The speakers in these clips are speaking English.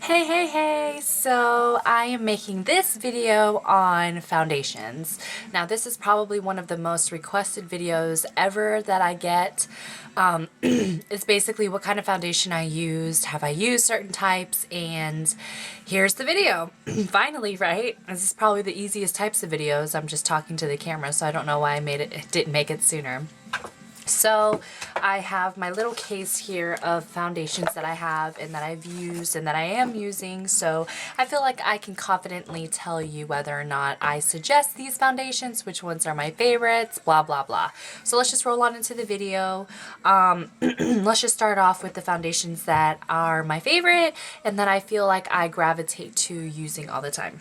Hey! So I am making this video on foundations. Now this is probably one of the most requested videos ever that I get. It's basically what kind of foundation I used, have I used certain types, and here's the video. Finally, right? This is probably the easiest types of videos. I'm just talking to the camera, so I don't know why didn't make it sooner. So I have my little case here of foundations that I have and that I've used and that I am using, so I feel like I can confidently tell you whether or not I suggest these foundations, which ones are my favorites, blah blah blah. So let's just roll on into the video. Let's just start off with the foundations that are my favorite and that I feel like I gravitate to using all the time.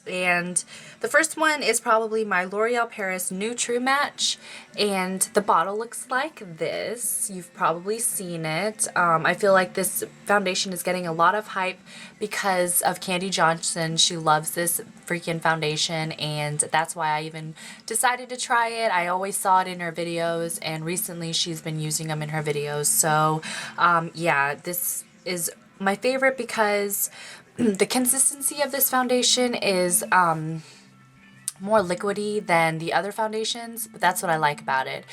And the first one is probably my L'Oreal Paris New True Match, and the bottle looks like this. You've probably seen it. I feel like this foundation is getting a lot of hype because of Candy Johnson. She loves this freaking foundation, and that's why I even decided to try it. I always saw it in her videos, and recently she's been using them in her videos. So yeah, this is my favorite because the consistency of this foundation is more liquidy than the other foundations, but that's what I like about it.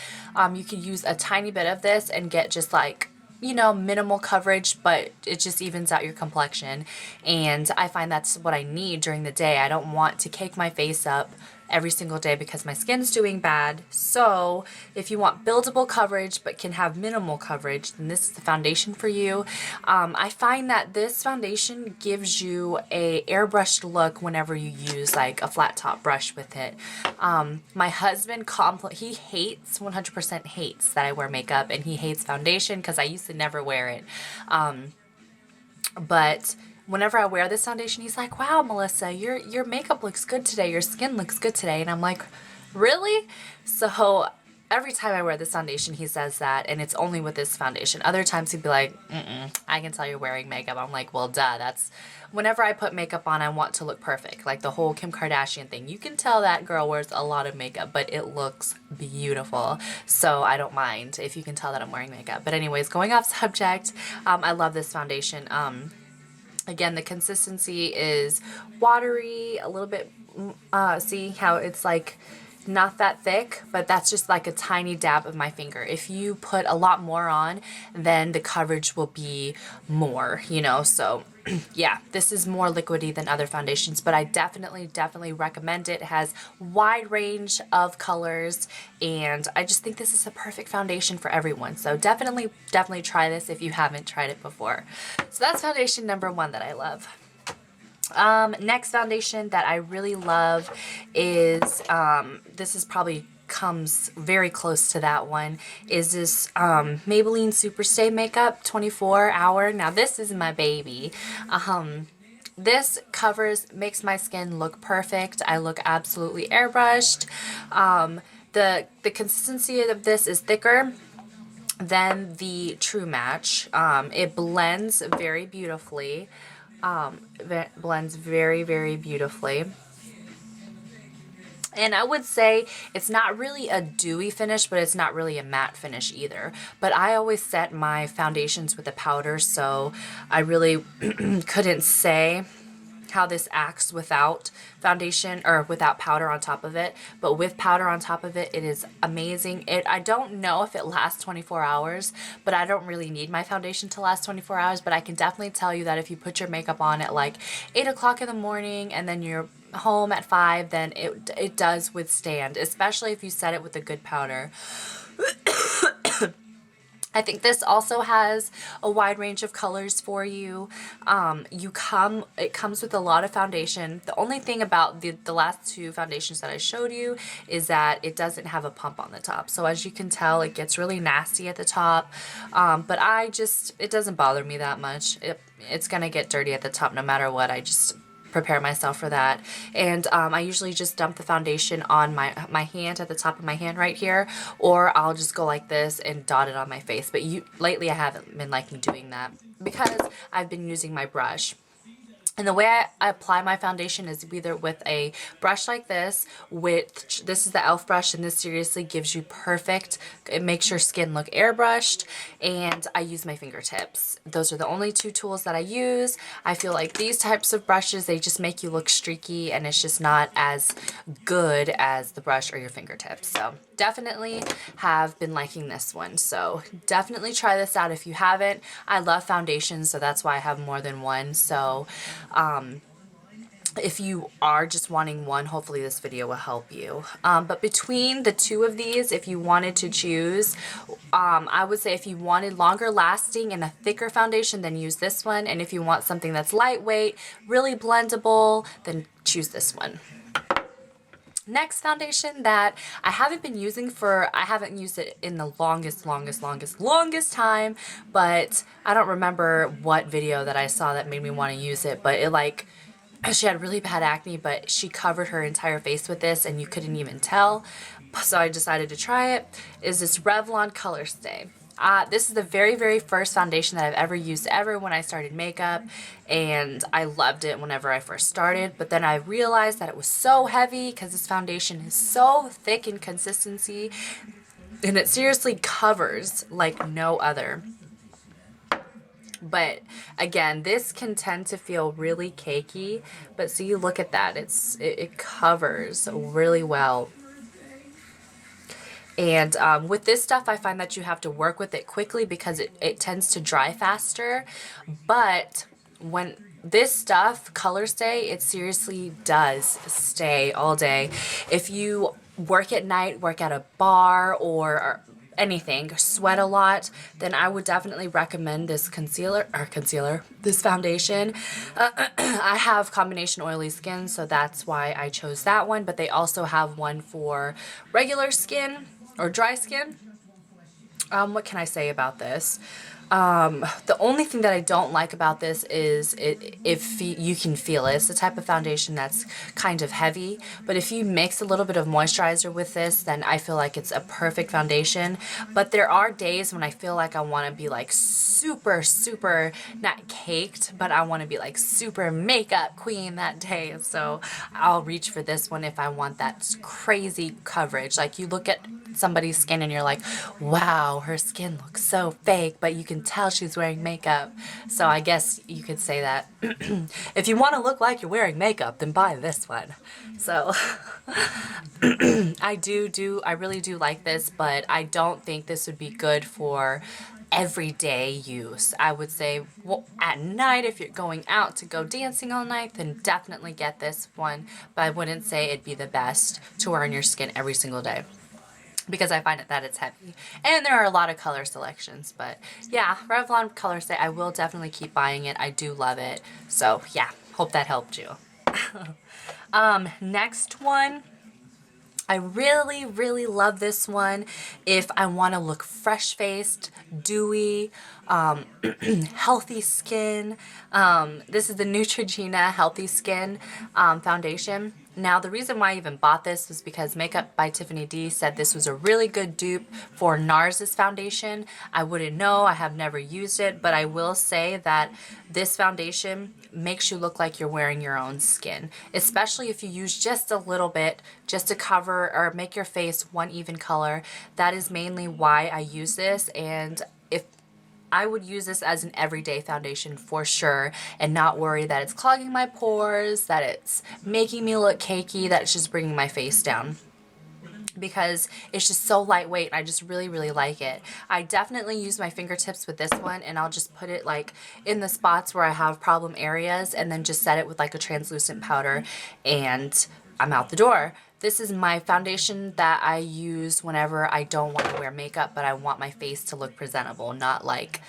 You could use a tiny bit of this and get just like, you know, minimal coverage, but it just evens out your complexion. And I find that's what I need during the day. I don't want to cake my face up every single day because my skin's doing bad. So if you want buildable coverage but can have minimal coverage, then this is the foundation for you. I find that this foundation gives you a airbrushed look whenever you use like a flat top brush with it. My husband he hates, 100% hates that I wear makeup, and he hates foundation because I used to never wear it. But whenever I wear this foundation, he's like, wow, Melissa, your makeup looks good today. Your skin looks good today. And I'm like, really? So every time I wear this foundation, he says that, and it's only with this foundation. Other times he'd be like, I can tell you're wearing makeup. I'm like, well, duh, that's, whenever I put makeup on, I want to look perfect. Like the whole Kim Kardashian thing. You can tell that girl wears a lot of makeup, but it looks beautiful. So I don't mind if you can tell that I'm wearing makeup. But anyways, going off subject, I love this foundation. Again, the consistency is watery, a little bit, see how it's like not that thick, but that's just like a tiny dab of my finger. If you put a lot more on, then the coverage will be more, you know, so yeah, this is more liquidy than other foundations, but I definitely recommend it. It has wide range of colors, and I just think this is a perfect foundation for everyone. So definitely try this if you haven't tried it before. So that's foundation number one that I love. Next foundation that I really love is, this is probably comes very close to that one, is this Maybelline Superstay Makeup 24 Hour. Now this is my baby. This makes my skin look perfect. I look absolutely airbrushed. The consistency of this is thicker than the True Match. It blends very beautifully. Blends very beautifully. And I would say it's not really a dewy finish, but it's not really a matte finish either. But I always set my foundations with a powder, so I really couldn't say how this acts without foundation or without powder on top of it, but with powder on top of it, it is amazing. I don't know if it lasts 24 hours, but I don't really need my foundation to last 24 hours, but I can definitely tell you that if you put your makeup on at like 8 o'clock in the morning and then you're home at 5, then it does withstand, especially if you set it with a good powder. I think this also has a wide range of colors for you. It comes with a lot of foundation. The only thing about the last two foundations that I showed you is that it doesn't have a pump on the top. So as you can tell, it gets really nasty at the top. But it doesn't bother me that much. It's gonna get dirty at the top no matter what. I just prepare myself for that. And I usually just dump the foundation on my hand, at the top of my hand right here, or I'll just go like this and dot it on my face. But lately I haven't been liking doing that because I've been using my brush. And the way I apply my foundation is either with a brush like this, this is the e.l.f. brush, and this seriously gives you perfect, it makes your skin look airbrushed, and I use my fingertips. Those are the only two tools that I use. I feel like these types of brushes, they just make you look streaky, and it's just not as good as the brush or your fingertips. So definitely have been liking this one. So definitely try this out if you haven't. I love foundations, so that's why I have more than one. So if you are just wanting one, hopefully this video will help you. But between the two of these, if you wanted to choose, I would say if you wanted longer lasting and a thicker foundation, then use this one. And if you want something that's lightweight, really blendable, then choose this one. Next foundation that I haven't been using I haven't used it in the longest time, but I don't remember what video that I saw that made me want to use it, but it like, she had really bad acne, but she covered her entire face with this and you couldn't even tell. So I decided to try it. Is this Revlon Colorstay. This is the very first foundation that I've ever used when I started makeup, and I loved it whenever I first started, but then I realized that it was so heavy because this foundation is so thick in consistency, and it seriously covers like no other. But again, this can tend to feel really cakey, but see, look at that, it covers really well. And with this stuff, I find that you have to work with it quickly because it tends to dry faster. But when this stuff, Colorstay, it seriously does stay all day. If you work at night, work at a bar or anything, sweat a lot, then I would definitely recommend this this foundation. I have combination oily skin, so that's why I chose that one, but they also have one for regular skin or dry skin. What can I say about this? The only thing that I don't like about this is if you can feel it. It's the type of foundation that's kind of heavy, but if you mix a little bit of moisturizer with this, then I feel like it's a perfect foundation. But there are days when I feel like I want to be like super, not caked, but I want to be like super makeup queen that day. So I'll reach for this one if I want that crazy coverage. Like you look at somebody's skin and you're like, wow, her skin looks so fake, but you can tell she's wearing makeup. So I guess you could say that if you want to look like you're wearing makeup, then buy this one. So I really do like this, but I don't think this would be good for everyday use. I would say, well, at night, if you're going out to go dancing all night, then definitely get this one, but I wouldn't say it'd be the best to wear on your skin every single day, because I find that it's heavy. And there are a lot of color selections, but yeah, Revlon Colorstay, I will definitely keep buying it. I do love it. So yeah, hope that helped you. Next one, I really love this one if I want to look fresh-faced, dewy, healthy skin. This is the Neutrogena Healthy Skin Foundation. Now, the reason why I even bought this was because Makeup by Tiffany D said this was a really good dupe for NARS's foundation. I wouldn't know. I have never used it, but I will say that this foundation makes you look like you're wearing your own skin, especially if you use just a little bit just to cover or make your face one even color. That is mainly why I use this, and if I would use this as an everyday foundation for sure and not worry that it's clogging my pores, that it's making me look cakey, that it's just bringing my face down, because it's just so lightweight and I just really like it. I definitely use my fingertips with this one, and I'll just put it like in the spots where I have problem areas and then just set it with like a translucent powder and I'm out the door. This is my foundation that I use whenever I don't want to wear makeup, but I want my face to look presentable, not like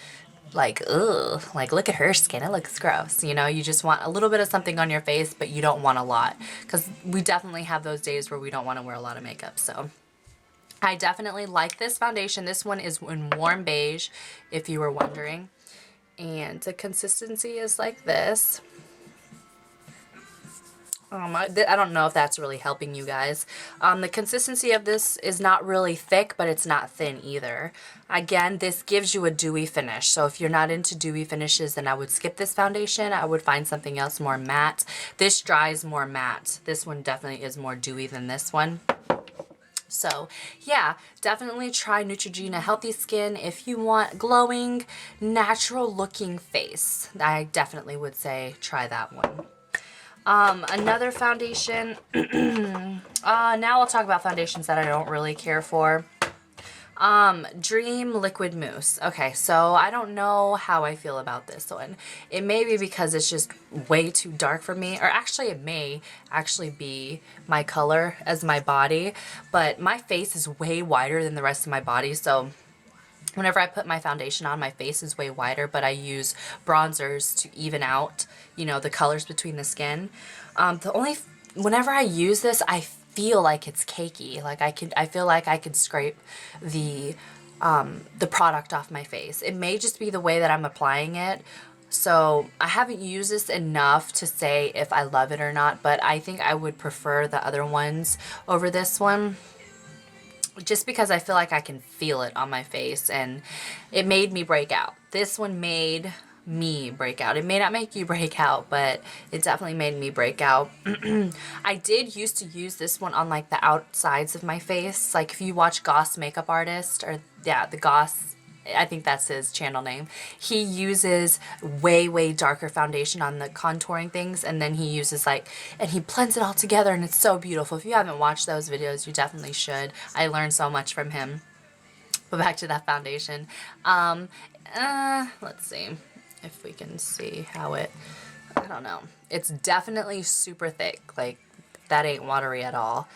ugh, like look at her skin, it looks gross. You know, you just want a little bit of something on your face, but you don't want a lot, because we definitely have those days where we don't want to wear a lot of makeup. So I definitely like this foundation. This one is in warm beige, if you were wondering, and the consistency is like this. I don't know if that's really helping you guys. The consistency of this is not really thick, but it's not thin either. Again, this gives you a dewy finish. So if you're not into dewy finishes, then I would skip this foundation. I would find something else more matte. This dries more matte. This one definitely is more dewy than this one. So yeah, definitely try Neutrogena Healthy Skin if you want glowing, natural looking face. I definitely would say try that one. Another foundation, now I'll talk about foundations that I don't really care for. Dream Liquid Mousse. Okay, so I don't know how I feel about this one. It may be because it's just way too dark for me, or actually it may actually be my color as my body, but my face is way wider than the rest of my body, so whenever I put my foundation on, my face is way wider, but I use bronzers to even out, you know, the colors between the skin. Whenever I use this, I feel like it's cakey. Like I feel like I could scrape the product off my face. It may just be the way that I'm applying it. So I haven't used this enough to say if I love it or not, but I think I would prefer the other ones over this one, just because I feel like I can feel it on my face, and it made me break out. This one made me break out. It may not make you break out, but it definitely made me break out. I did used to use this one on like the outsides of my face. Like if you watch Goss Makeup Artist, or yeah, the Goss, I think that's his channel name. He uses way darker foundation on the contouring things, and then he uses and he blends it all together, and it's so beautiful. If you haven't watched those videos, you definitely should. I learned so much from him. But back to that foundation. Let's see if we can see how it, I don't know. It's definitely super thick. Like that ain't watery at all.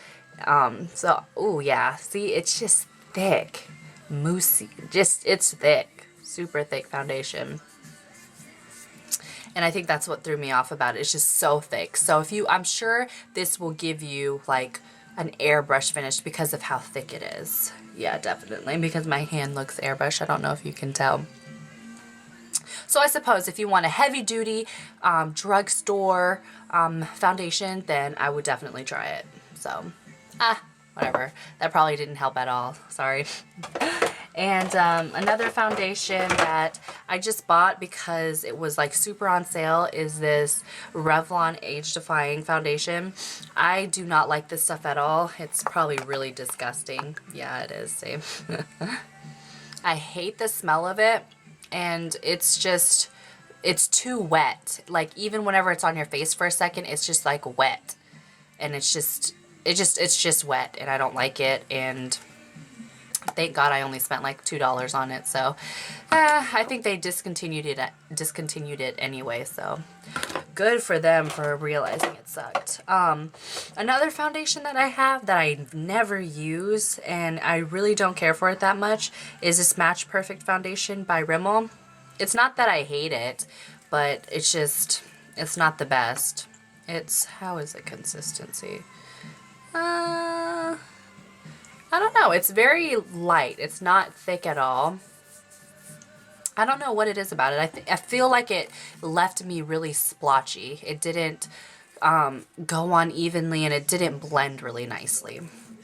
So, oh yeah, see, it's just thick. Moussey, it's thick, super thick foundation, and I think that's what threw me off about it. It's just so thick. So I'm sure this will give you like an airbrush finish because of how thick it is. Yeah, definitely, because my hand looks airbrush. I don't know if you can tell. So I suppose if you want a heavy duty drugstore foundation, then I would definitely try it. So whatever. That probably didn't help at all. Sorry. And another foundation that I just bought because it was like super on sale is this Revlon Age Defying foundation. I do not like this stuff at all. It's probably really disgusting. Yeah, it is. Same. I hate the smell of it, and it's too wet. Like even whenever it's on your face for a second, it's just like wet, and it's just wet, and I don't like it. And thank God I only spent like $2 on it. So I think they discontinued it anyway. So good for them for realizing it sucked. Another foundation that I have that I never use, and I really don't care for it that much, is this Match Perfect foundation by Rimmel. It's not that I hate it, but it's not the best. How is the consistency? I don't know. It's very light. It's not thick at all. I don't know what it is about it. I feel like it left me really splotchy. It didn't go on evenly, and it didn't blend really nicely.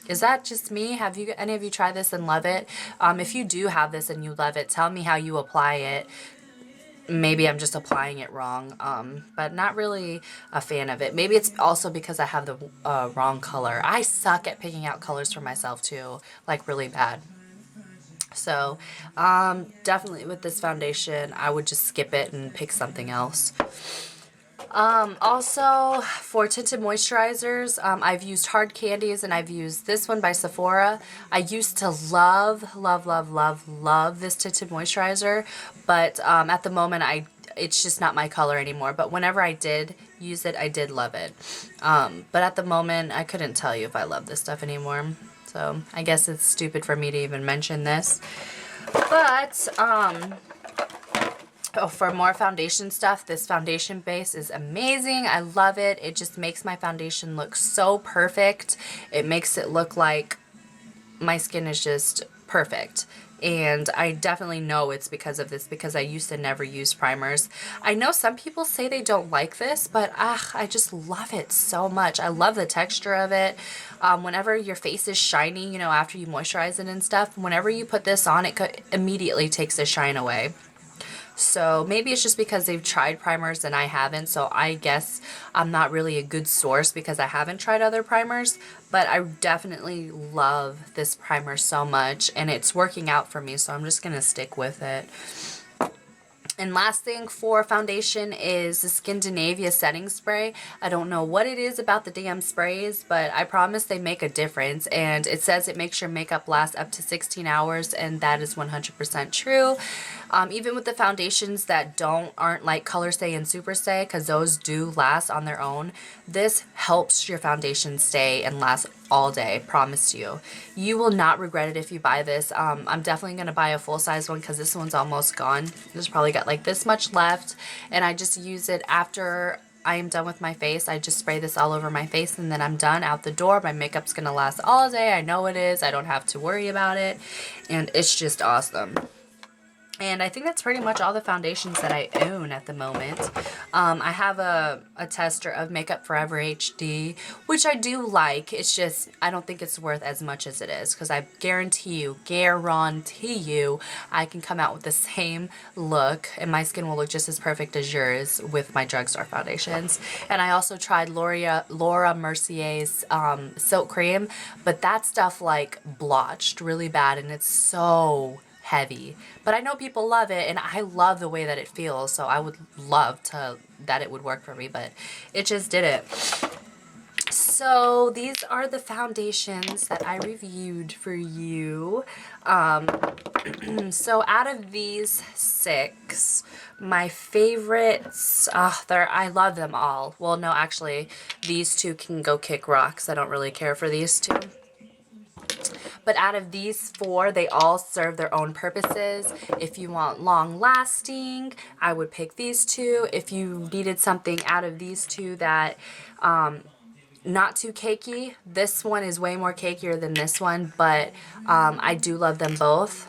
Is that just me? Have any of you tried this and love it? If you do have this and you love it, tell me how you apply it. Maybe I'm just applying it wrong, but not really a fan of it. Maybe it's also because I have the wrong color. I suck at picking out colors for myself too, like really bad. So definitely with this foundation, I would just skip it and pick something else. Also, for tinted moisturizers, I've used Hard Candies, and I've used this one by Sephora. I used to love this tinted moisturizer, but at the moment, it's just not my color anymore. But whenever I did use it, I did love it. But at the moment, I couldn't tell you if I love this stuff anymore. So I guess it's stupid for me to even mention this. But for more foundation stuff, this foundation base is amazing. I love it. It just makes my foundation look so perfect. It makes it look like my skin is just perfect. and I definitely know it's because of this, because I used to never use primers. I know some people say they don't like this, but I just love it so much. I love the texture of it. Whenever your face is shiny, you know, after you moisturize it and stuff, whenever you put this on, it immediately takes the shine away. So maybe it's just because they've tried primers and I haven't, so I guess I'm not really a good source because I haven't tried other primers, but I definitely love this primer so much and it's working out for me, so I'm just gonna stick with it. And last thing for foundation is the Skindinavia setting spray. I don't know what it is about the damn sprays, but I promise they make a difference. And it says it makes your makeup last up to 16 hours, and that is 100% true. Even with the foundations that aren't like Colorstay and Superstay, because those do last on their own, this helps your foundation stay and last all day, promise you. You will not regret it if you buy this. I'm definitely going to buy a full-size one because this one's almost gone. There's probably got like this much left, and I just use it after I am done with my face. I just spray this all over my face and then I'm done, out the door. My makeup's going to last all day. I know it is. I don't have to worry about it, and it's just awesome. And I think that's pretty much all the foundations that I own at the moment. I have a tester of Makeup Forever HD, which I do like. It's just, I don't think it's worth as much as it is, because I guarantee you, I can come out with the same look, and my skin will look just as perfect as yours with my drugstore foundations. And I also tried Laura Mercier's Silk Cream, but that stuff like blotched really bad, and it's so heavy. But I know people love it, and I love the way that it feels, so I would love that it would work for me, but it just didn't. So these are the foundations that I reviewed for you. So out of these 6, my favorites, I love them all. Well, no, actually, these 2 can go kick rocks. I don't really care for these 2. But out of these 4, they all serve their own purposes. If you want long lasting, I would pick these 2. If you needed something out of these 2 that not too cakey, this one is way more cakier than this one, but I do love them both.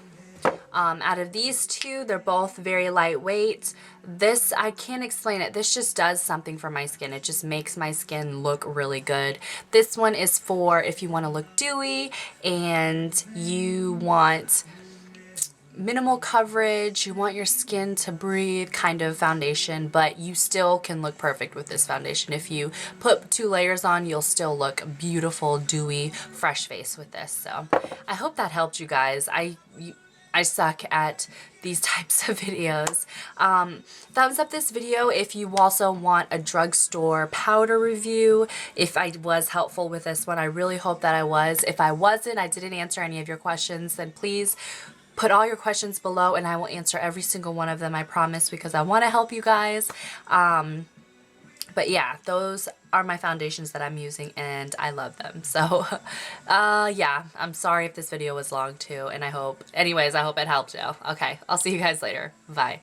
Out of these 2, they're both very lightweight. This, I can't explain it. This just does something for my skin. It just makes my skin look really good. This one is for if you want to look dewy and you want minimal coverage, you want your skin to breathe kind of foundation, but you still can look perfect with this foundation. If you put 2 layers on, you'll still look beautiful, dewy, fresh face with this. So I hope that helped you guys. I suck at these types of videos. Thumbs up this video if you also want a drugstore powder review. If I was helpful with this one, I really hope that I was. If I wasn't, I didn't answer any of your questions, then please put all your questions below and I will answer every single one of them, I promise, because I want to help you guys. But yeah, those are my foundations that I'm using and I love them. So yeah, I'm sorry if this video was long too, and I hope it helped you. Okay, I'll see you guys later. Bye.